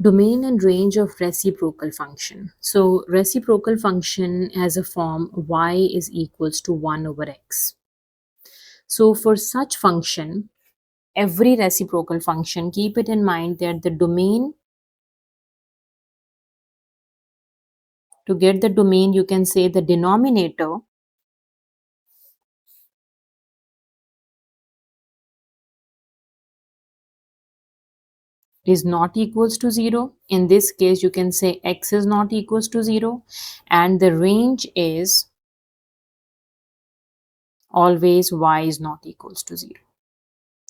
Domain and range of reciprocal function. So reciprocal function has a form y is equals to 1 over x. So for such function, every reciprocal function, keep it in mind that the domain, to get the domain, you can say the denominator is not equals to 0. In this case, you can say x is not equals to 0, and the range is always y is not equals to 0.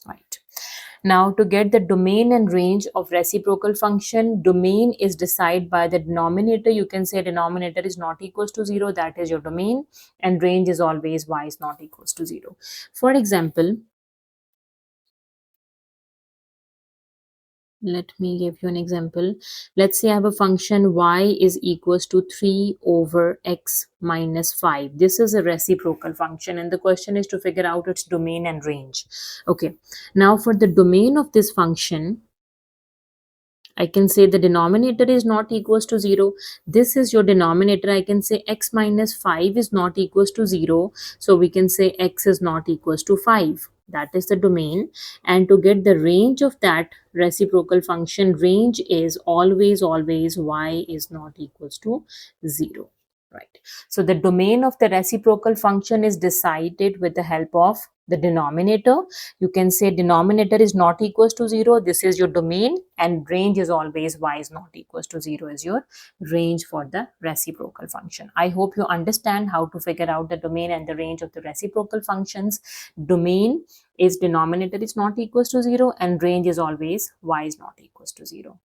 Right. Now, to get the domain and range of reciprocal function, domain is decided by the denominator. You can say denominator is not equals to 0, that is your domain, and range is always y is not equals to 0. For example, let me give you an example. Let's say I have a function y is equals to 3 over x minus 5. This is a reciprocal function, and the question is to figure out its domain and range. Okay, now for the domain of this function, I can say the denominator is not equals to 0. This is your denominator. I can say x minus 5 is not equals to 0. So we can say x is not equals to 5. That is the domain. And to get the range of that reciprocal function, range is always y is not equals to 0. Right. So the domain of the reciprocal function is decided with the help of the denominator. You can say denominator is not equals to 0. This is your domain, and range is always y is not equals to 0 is your range for the reciprocal function. I hope you understand how to figure out the domain and the range of the reciprocal functions. Domain is denominator is not equals to 0, and range is always y is not equals to 0.